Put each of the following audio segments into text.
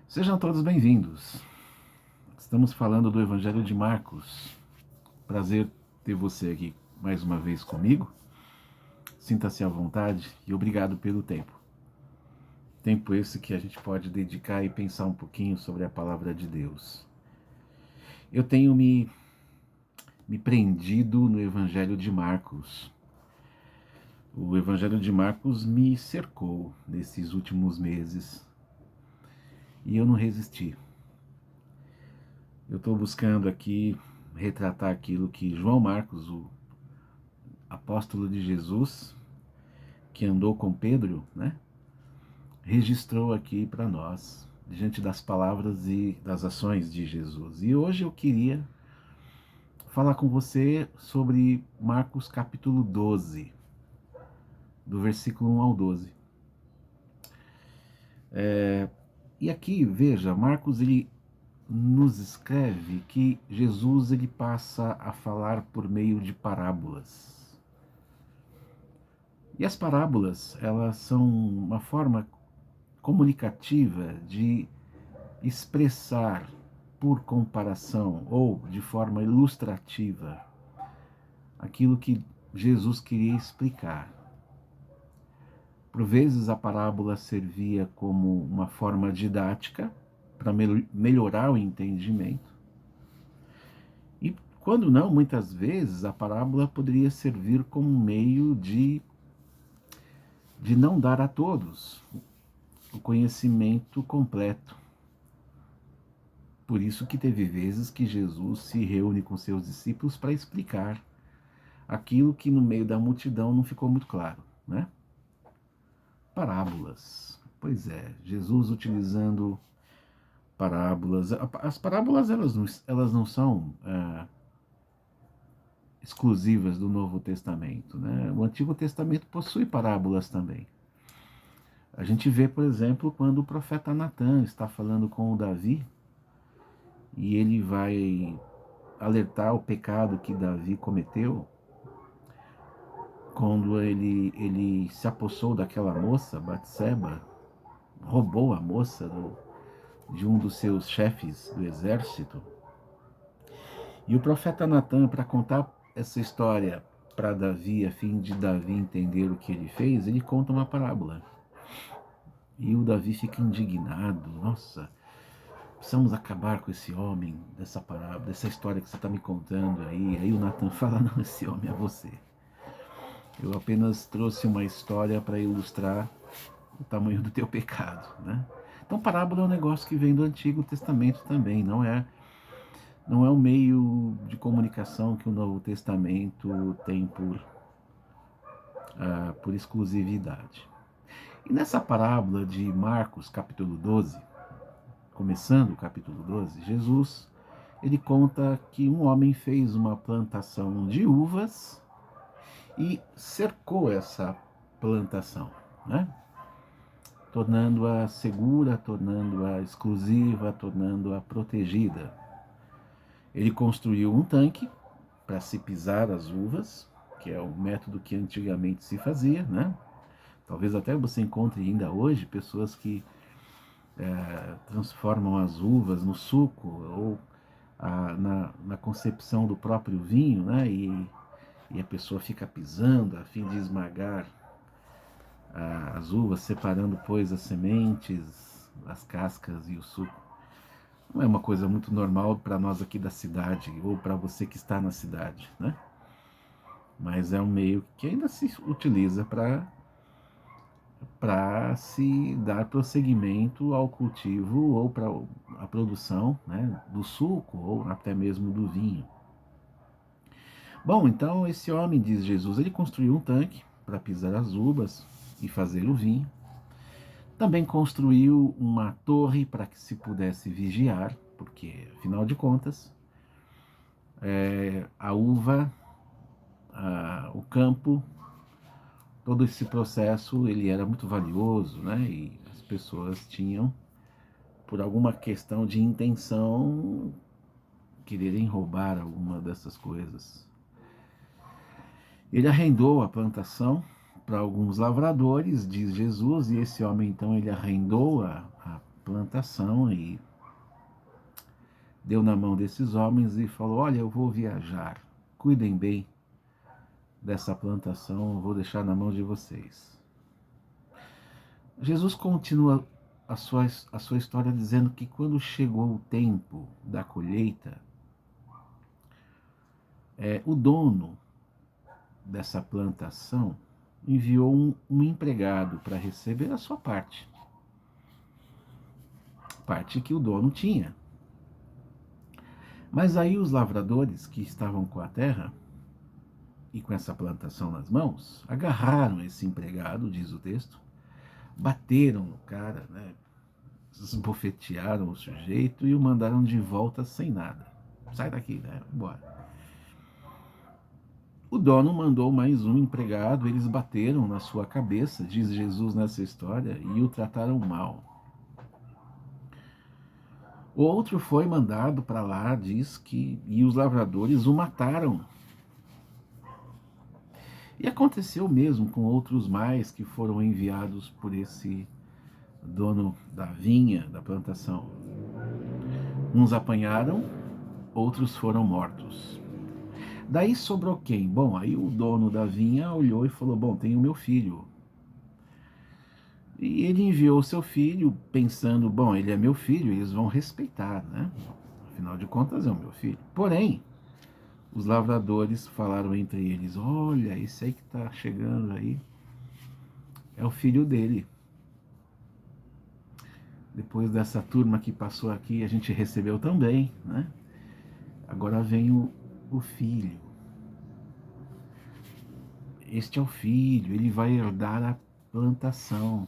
Sejam todos bem-vindos. Estamos falando do Evangelho de Marcos. Prazer ter você aqui mais uma vez comigo. Sinta-se à vontade e obrigado pelo tempo. Tempo esse que a gente pode dedicar e pensar um pouquinho sobre a palavra de Deus. Eu tenho me prendido no Evangelho de Marcos. O Evangelho de Marcos me cercou nesses últimos meses e eu não resisti. Eu estou buscando aqui retratar aquilo que João Marcos, o apóstolo de Jesus, que andou com Pedro, registrou aqui para nós, diante das palavras e das ações de Jesus. E hoje eu queria falar com você sobre Marcos capítulo 12, do versículo 1 ao 12. E aqui, veja, Marcos ele nos escreve que Jesus ele passa a falar por meio de parábolas. E as parábolas, elas são uma forma comunicativa de expressar por comparação ou de forma ilustrativa aquilo que Jesus queria explicar. Por vezes a parábola servia como uma forma didática para melhorar o entendimento. E quando não, muitas vezes a parábola poderia servir como um meio de não dar a todos o conhecimento completo. Por isso que teve vezes que Jesus se reúne com seus discípulos para explicar aquilo que no meio da multidão não ficou muito claro, Parábolas. Pois é, Jesus utilizando parábolas. As parábolas elas não são exclusivas do Novo Testamento, O Antigo Testamento possui parábolas também. A gente vê, por exemplo, quando o profeta Natan está falando com o Davi e ele vai alertar o pecado que Davi cometeu quando ele se apossou daquela moça, Batseba, roubou a moça de um dos seus chefes do exército. E o profeta Natan, para contar essa história para Davi, a fim de Davi entender o que ele fez, ele conta uma parábola. E o Davi fica indignado. Nossa, precisamos acabar com esse homem, dessa parábola, dessa história que você está me contando aí. Aí o Natan fala, não, esse homem é você. Eu apenas trouxe uma história para ilustrar o tamanho do teu pecado, Então parábola é um negócio que vem do Antigo Testamento também, não é um meio de comunicação que o Novo Testamento tem por exclusividade. E nessa parábola de Marcos, capítulo 12, começando o capítulo 12, Jesus ele conta que um homem fez uma plantação de uvas e cercou essa plantação, tornando-a segura, tornando-a exclusiva, tornando-a protegida. Ele construiu um tanque para se pisar as uvas, que é o método que antigamente se fazia, Talvez até você encontre ainda hoje pessoas que transformam as uvas no suco ou na concepção do próprio vinho, e a pessoa fica pisando a fim de esmagar as uvas, separando, pois, as sementes, as cascas e o suco. Não é uma coisa muito normal para nós aqui da cidade, ou para você que está na cidade, Mas é um meio que ainda se utiliza para se dar prosseguimento ao cultivo ou para a produção, do suco ou até mesmo do vinho. Bom, então esse homem, diz Jesus, ele construiu um tanque para pisar as uvas e fazer o vinho. Também construiu uma torre para que se pudesse vigiar, porque, afinal de contas, a uva, o campo, todo esse processo ele era muito valioso, e as pessoas tinham, por alguma questão de intenção, quererem roubar alguma dessas coisas. Ele arrendou a plantação para alguns lavradores, diz Jesus, e esse homem então ele arrendou a plantação e deu na mão desses homens e falou: olha, eu vou viajar, cuidem bem dessa plantação, eu vou deixar na mão de vocês. Jesus continua a sua história dizendo que quando chegou o tempo da colheita, o dono dessa plantação enviou um empregado para receber a sua parte que o dono tinha. Mas aí os lavradores que estavam com a terra e com essa plantação nas mãos, agarraram esse empregado, diz o texto, bateram no cara, né, esbofetearam o sujeito e o mandaram de volta sem nada. Sai daqui, né, bora. O dono mandou mais um empregado, eles bateram na sua cabeça, diz Jesus nessa história, e o trataram mal. O outro foi mandado para lá, e os lavradores o mataram. E aconteceu mesmo com outros mais que foram enviados por esse dono da vinha, da plantação. Uns apanharam, outros foram mortos. Daí sobrou quem? Bom, aí o dono da vinha olhou e falou: bom, tem o meu filho. E ele enviou o seu filho pensando: bom, ele é meu filho, eles vão respeitar, né? Afinal de contas é o meu filho. Porém, os lavradores falaram entre eles: olha, esse aí que está chegando aí é o filho dele. Depois dessa turma que passou aqui, a gente recebeu também, né? Agora vem o filho. Este é o filho, ele vai herdar a plantação.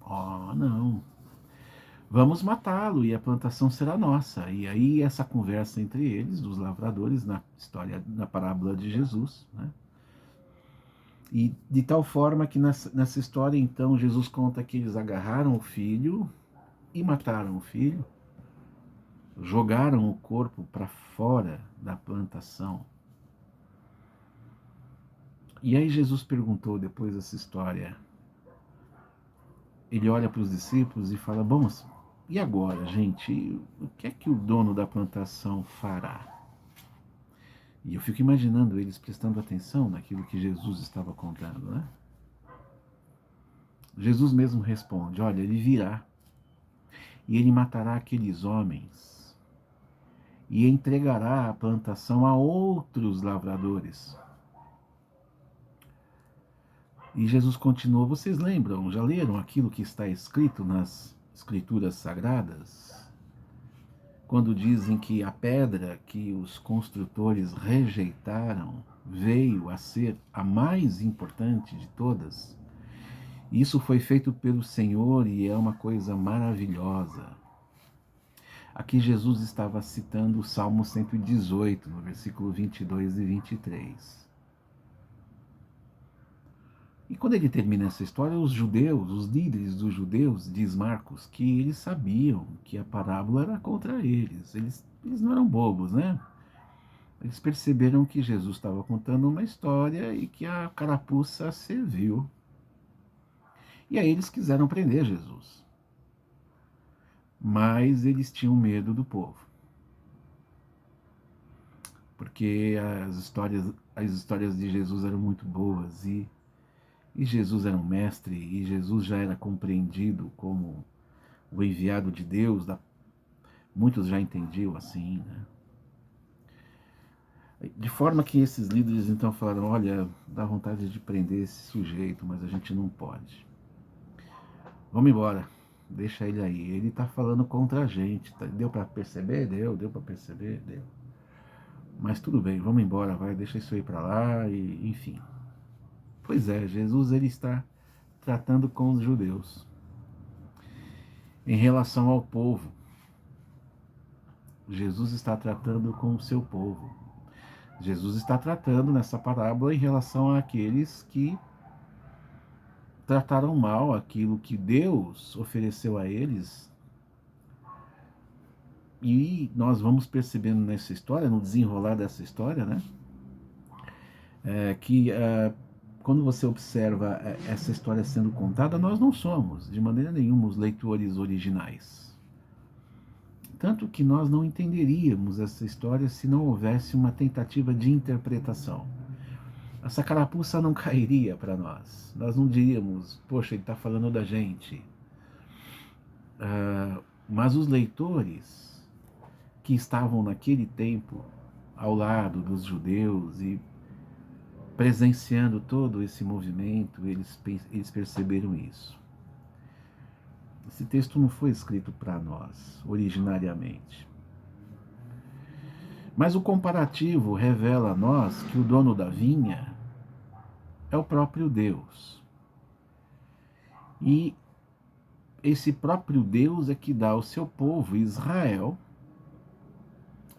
Oh, não. Vamos matá-lo e a plantação será nossa. E aí essa conversa entre eles, dos lavradores, na história, na parábola de Jesus, né? E de tal forma que nessa história, então, Jesus conta que eles agarraram o filho e mataram o filho, jogaram o corpo para fora da plantação. E aí Jesus perguntou depois dessa história, ele olha para os discípulos e fala: bom, e agora, gente, o que é que o dono da plantação fará? E eu fico imaginando eles prestando atenção naquilo que Jesus estava contando, né? Jesus mesmo responde: olha, ele virá e ele matará aqueles homens e entregará a plantação a outros lavradores. E Jesus continuou: vocês lembram, já leram aquilo que está escrito nas Escrituras Sagradas? Quando dizem que a pedra que os construtores rejeitaram veio a ser a mais importante de todas. Isso foi feito pelo Senhor e é uma coisa maravilhosa. Aqui Jesus estava citando o Salmo 118, no versículo 22 e 23. E quando ele termina essa história, os judeus, os líderes dos judeus, diz Marcos, que eles sabiam que a parábola era contra eles. Eles não eram bobos, né? Eles perceberam que Jesus estava contando uma história e que a carapuça serviu. E aí eles quiseram prender Jesus. Mas eles tinham medo do povo. Porque as histórias de Jesus eram muito boas e Jesus era um mestre, e Jesus já era compreendido como o enviado de Deus, muitos já entendiam assim, né? De forma que esses líderes então falaram: olha, dá vontade de prender esse sujeito, mas a gente não pode. Vamos embora, deixa ele aí, ele está falando contra a gente. Deu para perceber? Deu para perceber? Deu. Mas tudo bem, vamos embora, vai, deixa isso aí para lá, e enfim. Pois é, Jesus ele está tratando com os judeus. Em relação ao povo, Jesus está tratando com o seu povo. Jesus está tratando nessa parábola em relação àqueles que trataram mal aquilo que Deus ofereceu a eles. E nós vamos percebendo nessa história, no desenrolar dessa história, né, que quando você observa essa história sendo contada, nós não somos, de maneira nenhuma, os leitores originais. Tanto que nós não entenderíamos essa história se não houvesse uma tentativa de interpretação. Essa carapuça não cairia para nós. Nós não diríamos, poxa, ele está falando da gente. Mas os leitores que estavam naquele tempo ao lado dos judeus e presenciando todo esse movimento, eles perceberam isso. Esse texto não foi escrito para nós, originariamente. Mas o comparativo revela a nós que o dono da vinha é o próprio Deus. E esse próprio Deus é que dá ao seu povo, Israel,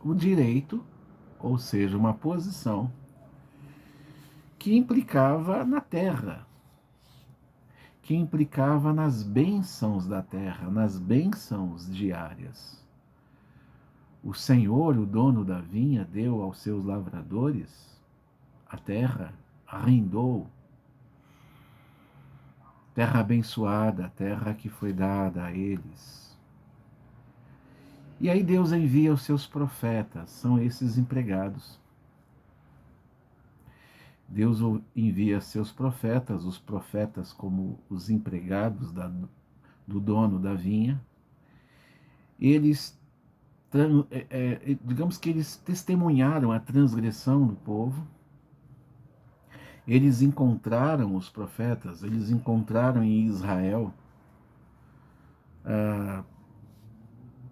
o direito, ou seja, uma posição que implicava na terra, que implicava nas bênçãos da terra, nas bênçãos diárias. O Senhor, o dono da vinha, deu aos seus lavradores a terra, arrendou. Terra abençoada, terra que foi dada a eles. E aí Deus envia os seus profetas, são esses empregados. Deus envia seus profetas, os profetas como os empregados do dono da vinha. Eles, digamos que eles testemunharam a transgressão do povo. Eles encontraram os profetas, eles encontraram em Israel,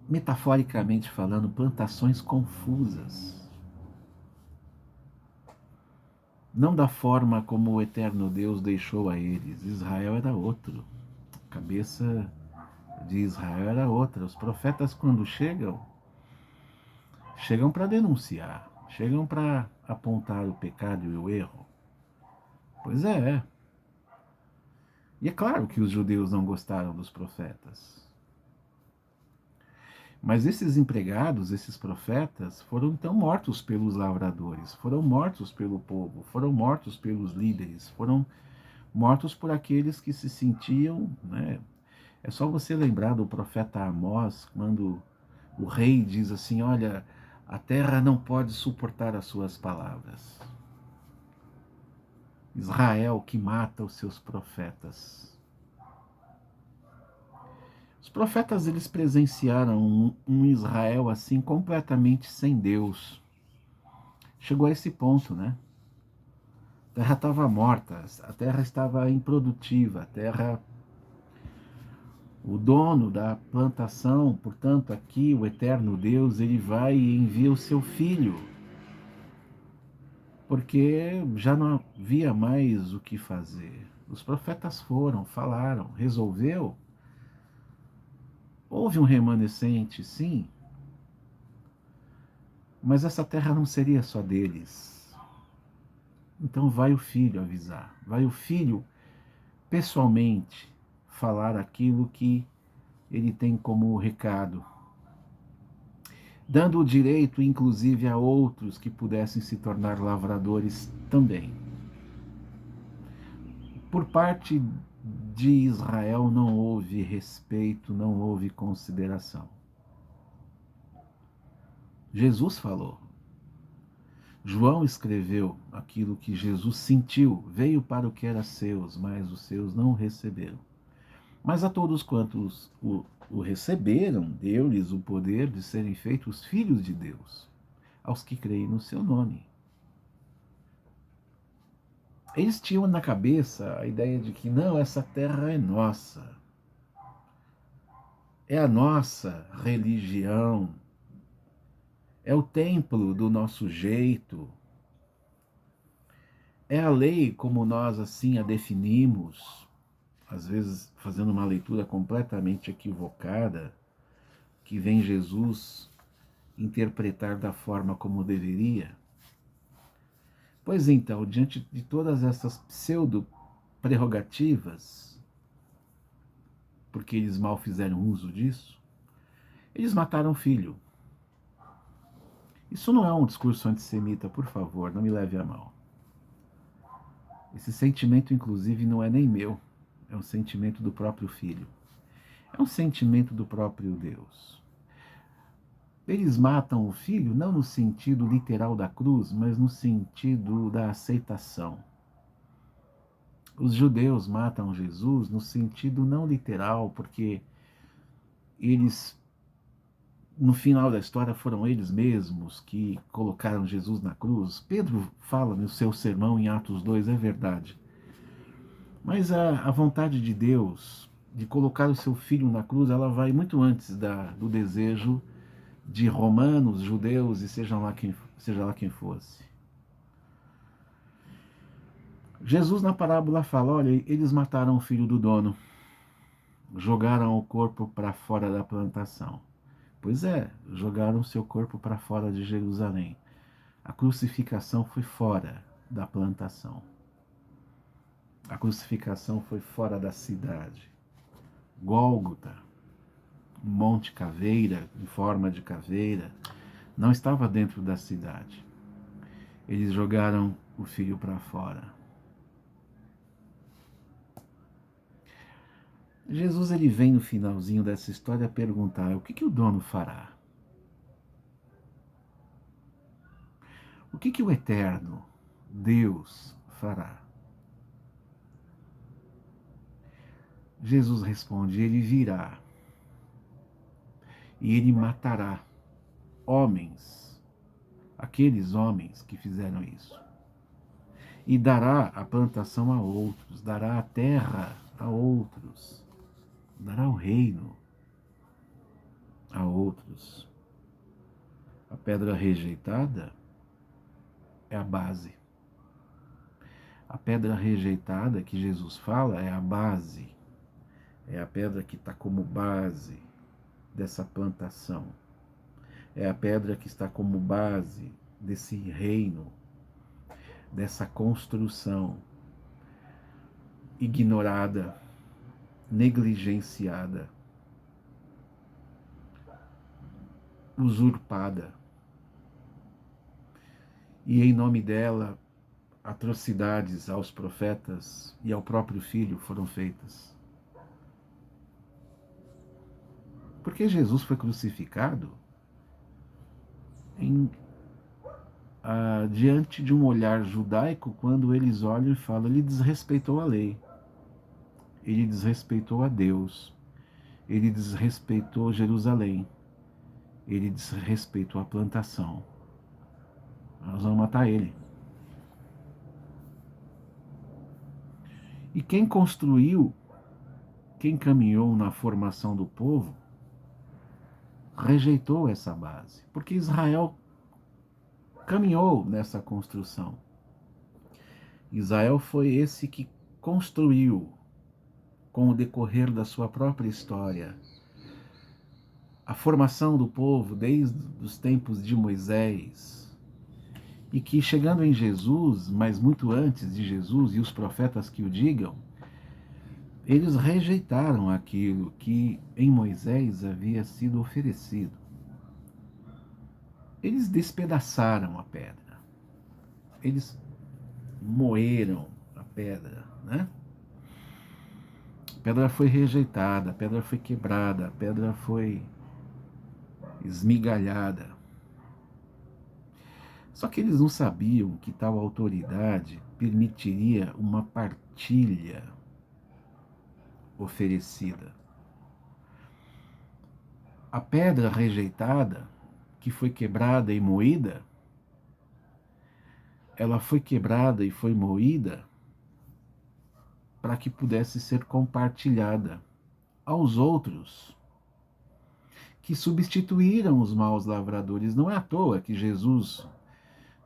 metaforicamente falando, plantações confusas. Não da forma como o eterno Deus deixou a eles. Israel era outro. A cabeça de Israel era outra. Os profetas, quando chegam para denunciar, chegam para apontar o pecado e o erro. Pois é. E é claro que os judeus não gostaram dos profetas. Mas esses empregados, esses profetas, foram então mortos pelos lavradores, foram mortos pelo povo, foram mortos pelos líderes, foram mortos por aqueles que se sentiam, né? É só você lembrar do profeta Amós, quando o rei diz assim, olha, a terra não pode suportar as suas palavras. Israel que mata os seus profetas. Os profetas, eles presenciaram um Israel assim completamente sem Deus. Chegou a esse ponto, né? A terra estava morta, a terra estava improdutiva, a terra... O dono da plantação, portanto, aqui o eterno Deus, ele vai e envia o seu filho, porque já não havia mais o que fazer. Os profetas foram, falaram, resolveu. Houve um remanescente, sim, mas essa terra não seria só deles. Então vai o filho avisar, vai o filho pessoalmente falar aquilo que ele tem como recado, dando o direito, inclusive, a outros que pudessem se tornar lavradores também. Por parte de Israel não houve respeito, não houve consideração. Jesus falou. João escreveu aquilo que Jesus sentiu, veio para o que era seus, mas os seus não receberam. Mas a todos quantos o receberam, deu-lhes o poder de serem feitos filhos de Deus, aos que creem no seu nome. Eles tinham na cabeça a ideia de que não, essa terra é nossa. É a nossa religião. É o templo do nosso jeito. É a lei como nós assim a definimos, às vezes fazendo uma leitura completamente equivocada, que vem Jesus interpretar da forma como deveria. Pois então, diante de todas essas pseudo-prerrogativas, porque eles mal fizeram uso disso, eles mataram o filho. Isso não é um discurso antissemita, por favor, não me leve a mal. Esse sentimento, inclusive, não é nem meu, é um sentimento do próprio Filho. É um sentimento do próprio Deus. Eles matam o Filho não no sentido literal da cruz, mas no sentido da aceitação. Os judeus matam Jesus no sentido não literal, porque eles, no final da história, foram eles mesmos que colocaram Jesus na cruz. Pedro fala no seu sermão em Atos 2, é verdade. Mas a vontade de Deus de colocar o seu filho na cruz, ela vai muito antes do desejo de romanos, judeus e seja lá quem fosse. Jesus na parábola fala, olha, eles mataram o filho do dono, jogaram o corpo para fora da plantação. Pois é, jogaram seu corpo para fora de Jerusalém. A crucificação foi fora da plantação. A crucificação foi fora da cidade. Gólgota, Monte Caveira, em forma de caveira, não estava dentro da cidade. Eles jogaram o filho para fora. Jesus ele vem no finalzinho dessa história perguntar: o que o dono fará? O que o eterno Deus fará? Jesus responde: ele virá e ele matará homens, aqueles homens que fizeram isso, e dará a plantação a outros, dará a terra a outros, dará o reino a outros. A pedra rejeitada é a base. A pedra rejeitada que Jesus fala é a base, é a pedra que está como base dessa plantação, é a pedra que está como base desse reino, dessa construção ignorada, negligenciada, usurpada. E em nome dela, atrocidades aos profetas e ao próprio Filho foram feitas. Porque Jesus foi crucificado diante de um olhar judaico, quando eles olham e falam, ele desrespeitou a lei, ele desrespeitou a Deus, ele desrespeitou Jerusalém, ele desrespeitou a plantação. Nós vamos matar ele. E quem construiu, quem caminhou na formação do povo, rejeitou essa base, porque Israel caminhou nessa construção. Israel foi esse que construiu, com o decorrer da sua própria história, a formação do povo desde os tempos de Moisés, e que chegando em Jesus, mas muito antes de Jesus e os profetas que o digam, eles rejeitaram aquilo que em Moisés havia sido oferecido. Eles despedaçaram a pedra. Eles moeram a pedra, né? A pedra foi rejeitada, a pedra foi quebrada, a pedra foi esmigalhada. Só que eles não sabiam que tal autoridade permitiria uma partilha oferecida. A pedra rejeitada, que foi quebrada e moída, ela foi quebrada e foi moída para que pudesse ser compartilhada aos outros que substituíram os maus lavradores. Não é à toa que Jesus,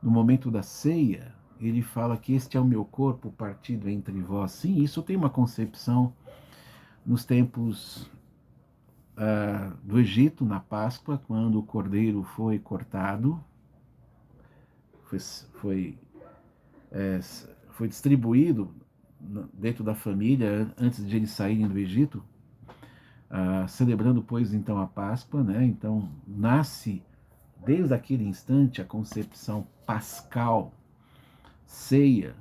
no momento da ceia, ele fala que este é o meu corpo partido entre vós. Sim, isso tem uma concepção nos tempos do Egito, na Páscoa, quando o cordeiro foi cortado, foi distribuído dentro da família antes de eles saírem do Egito, celebrando, pois, então a Páscoa, né? Então nasce desde aquele instante a concepção pascal, ceia,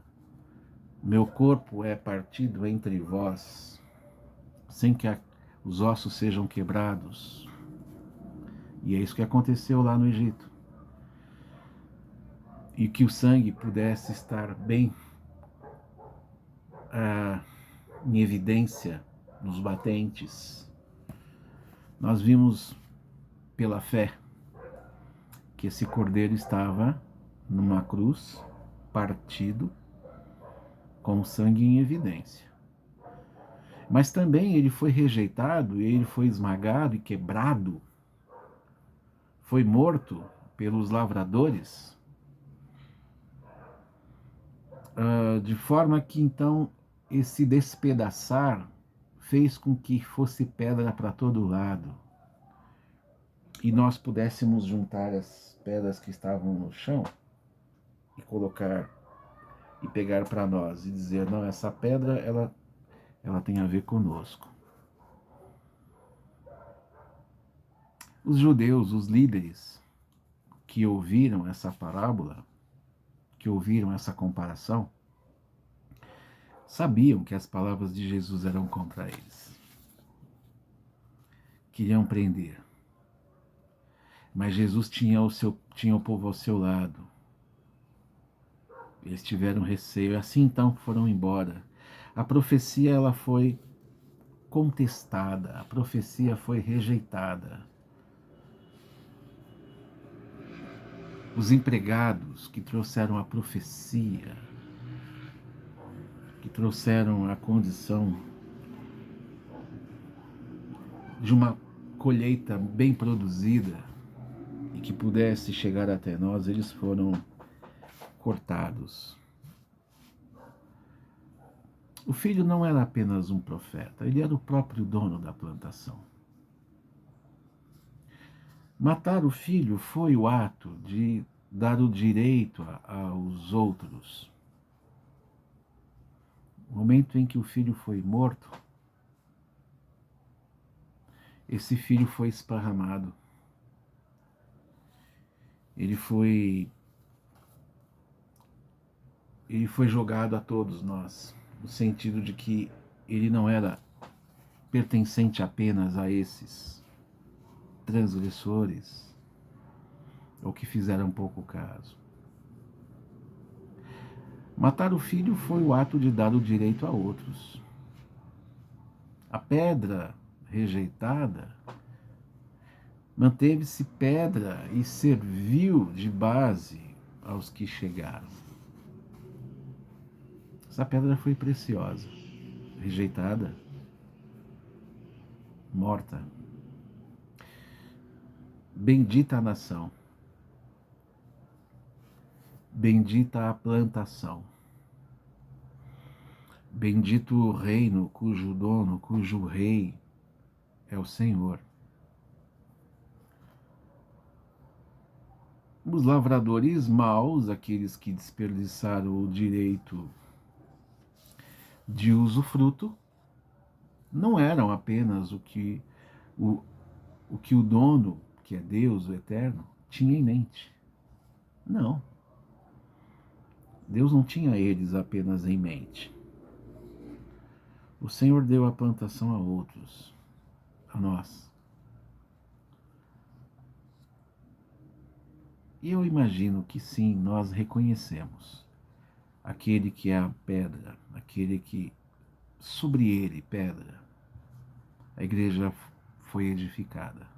meu corpo é partido entre vós, sem que os ossos sejam quebrados. E é isso que aconteceu lá no Egito. E que o sangue pudesse estar bem em evidência nos batentes. Nós vimos pela fé que esse cordeiro estava numa cruz, partido, com o sangue em evidência. Mas também ele foi rejeitado, ele foi esmagado e quebrado, foi morto pelos lavradores, de forma que então esse despedaçar fez com que fosse pedra para todo lado e nós pudéssemos juntar as pedras que estavam no chão e colocar e pegar para nós e dizer, não, essa pedra ela tem a ver conosco. Os judeus, os líderes que ouviram essa parábola, que ouviram essa comparação, sabiam que as palavras de Jesus eram contra eles. Queriam prender. Mas Jesus tinha o povo ao seu lado. Eles tiveram receio, assim então foram embora. A profecia ela foi contestada, a profecia foi rejeitada. Os empregados que trouxeram a profecia, que trouxeram a condição de uma colheita bem produzida e que pudesse chegar até nós, eles foram cortados. O filho não era apenas um profeta, ele era o próprio dono da plantação. Matar o filho foi o ato de dar o direito aos outros. No momento em que o filho foi morto, esse filho foi esparramado. Ele foi jogado a todos nós, no sentido de que ele não era pertencente apenas a esses transgressores ou que fizeram pouco caso. Matar o filho foi o ato de dar o direito a outros. A pedra rejeitada manteve-se pedra e serviu de base aos que chegaram. Essa pedra foi preciosa, rejeitada, morta. Bendita a nação, bendita a plantação, bendito o reino cujo dono, cujo rei é o Senhor. Os lavradores maus, aqueles que desperdiçaram o direito de usufruto, não eram apenas o que o dono, que é Deus, o Eterno, tinha em mente. Não. Deus não tinha eles apenas em mente. O Senhor deu a plantação a outros, a nós. E eu imagino que sim, nós reconhecemos aquele que é a pedra, aquele que sobre ele, pedra, a igreja foi edificada.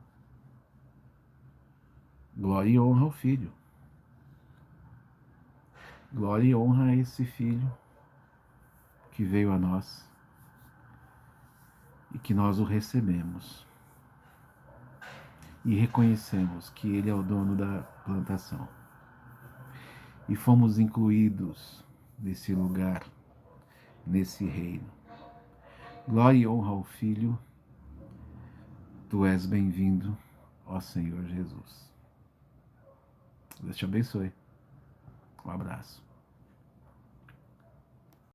Glória e honra ao Filho. Glória e honra a esse Filho que veio a nós e que nós o recebemos. E reconhecemos que ele é o dono da plantação. E fomos incluídos nesse lugar, nesse reino. Glória e honra ao Filho. Tu és bem-vindo, ó Senhor Jesus. Deus te abençoe. Um abraço.